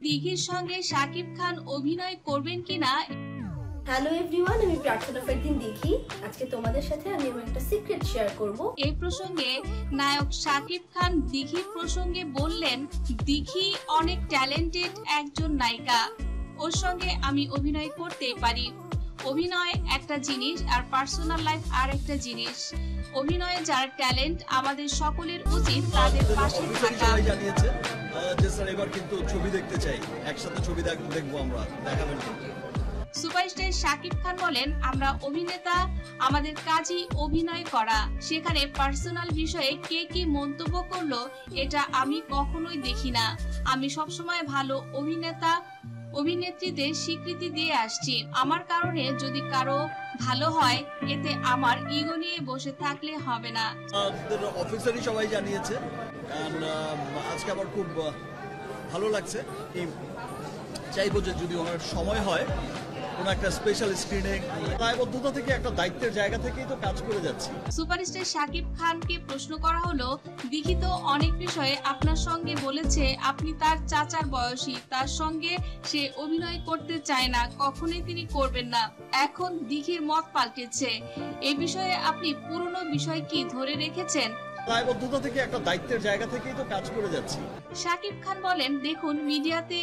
দিঘির সঙ্গে শাকিব খান অভিনয় করবেন কিনা। হ্যালো এভরিওয়ান, আমি প্রার্থনা ফেরদিন দিঘি। আজকে তোমাদের সাথে আমি একটা সিক্রেট শেয়ার করব। এই প্রসঙ্গে নায়ক শাকিব খান দিঘির প্রসঙ্গে বললেন, দিঘি অনেক ট্যালেন্টেড একজন নায়িকা, ওর সঙ্গে আমি অভিনয় করতে পারি। অভিনয় একটা জিনিস আর পার্সোনাল লাইফ আর একটা জিনিস। অভিনয়ে যার ট্যালেন্ট আমাদের সকলের উচিত তাদের পাশে থাকা। জানিয়েছে যে স্যার এবার কিন্তু ছবি দেখতে চাই, একসাথে ছবি দেখবো আমরা, দেখাবেন কিন্তু। সুপারস্টার শাকিব খান বলেন, আমরা অভিনেতা, আমাদের কাজই অভিনয় করা, সেখানে পার্সোনাল বিষয়ে কে কি মন্তব্য করলো এটা আমি কখনোই দেখি না। আমি সবসময় ভালো অভিনেতা অভিনেত্রীদের স্বীকৃতি দিয়ে আসছি। আমার কারণে যদি কারো ভালো হয় এতে আমার ইগো নিয়ে বসে থাকলে হবে না। অফিসারই সবাই জানিয়েছে, আজকে আমার খুব ভালো লাগছে। চাইবো যে যদি ওনার সময় হয় কোন একটা স্পেশাল স্ক্রিনিং, দায়বদ্ধতা থেকে একটা দায়িত্বের জায়গা থেকেই তো কাজ করে যাচ্ছি। সুপারস্টার শাকিব খানকে প্রশ্ন করা হলো, দিঘি তো অনেক বিষয়ে আপনার সঙ্গে বলেছে আপনি তার চাচার বয়সী, তার সঙ্গে সে অভিনয় করতে চায় না, কখনোই তিনি করবেন না। এখন দিঘির মত পাল্টেছে, এই বিষয়ে আপনি পুরনো বিষয় কি ধরে রেখেছেন? দায়বদ্ধতা থেকে একটা দায়িত্বের জায়গা থেকেই তো কাজ করে যাচ্ছি। শাকিব খান বলেন, দেখুন মিডিয়াতে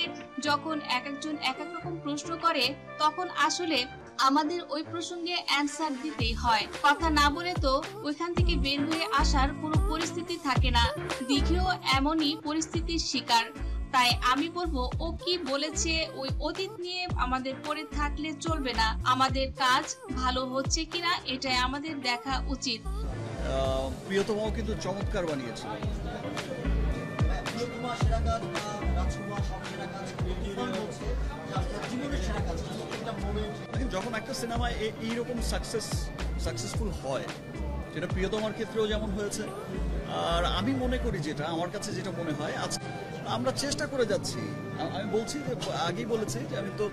যখন একজন এক এক রকম প্রশ্ন করে তখন আসলে আমাদের ওই প্রসঙ্গে অ্যানসার দিতেই হয়। কথা না বলে তো ওইখান থেকে বের হয়ে আসার কোনো পরিস্থিতি থাকে না। দিঘিও এমনই পরিস্থিতির শিকার। তাই আমি বলবো, ও কি বলেছে ওই অতীত নিয়ে আমাদের পড়ে থাকলে চলবে না। আমাদের কাজ ভালো হচ্ছে কিনা এটাই আমাদের দেখা উচিত। প্রিয়তমাও কিন্তু চমৎকার বানিয়েছিল। যখন একটা সিনেমায় এইরকম সাকসেসফুল হয়, যেটা প্রিয়তমার ক্ষেত্রেও যেমন হয়েছে, আর আমি মনে করি যেটা আমার কাছে যেটা মনে হয়, আজ আমরা চেষ্টা করে যাচ্ছি। আমি বলছি যে আগেই বলেছি যে আমি তো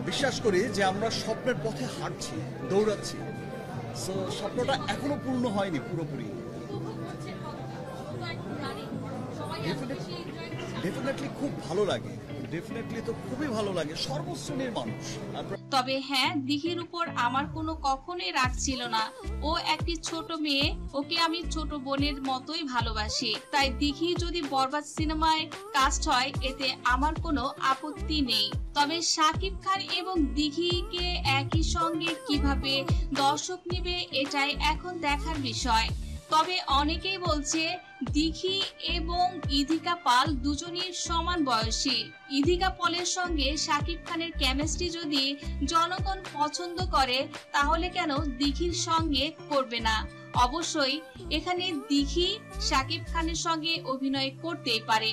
বিশ্বাস করি যে আমরা স্বপ্নের পথে হাঁটছি, দৌড়াচ্ছি। স্বপ্নটা এখনো পূর্ণ হয়নি পুরোপুরি। ডেফিনেটলি খুব ভালো লাগে, ডেফিনেটলি তো খুবই ভালো লাগে সর্বশ্রেণীর মানুষ। তবে হ্যাঁ, দিঘির উপর আমার কোনো কখনোই রাগ ছিল না। ও একটি ছোট মেয়ে, ওকে আমি ছোট বোনের মতোই ভালোবাসি। তাই দিঘি যদি বরবাদ সিনেমায় কাস্ট হয় এতে আমার কোনো আপত্তি নেই। তবে শাকিব খান এবং দিঘিকে একই সঙ্গে কিভাবে দর্শক নেবে এটাই এখন দেখার বিষয়। তবে অনেকেই বলছে দিঘি এবং ইধিকা পাল দুজনই সমান বয়সী। ইধিকা পলের সঙ্গে শাকিব খানের কেমিস্ট্রি যদি জনগণ পছন্দ করে তাহলে কেন দিঘির সঙ্গে করবে না? অবশ্যই এখানে দিঘি শাকিব খানের সঙ্গে অভিনয় করতেই পারে।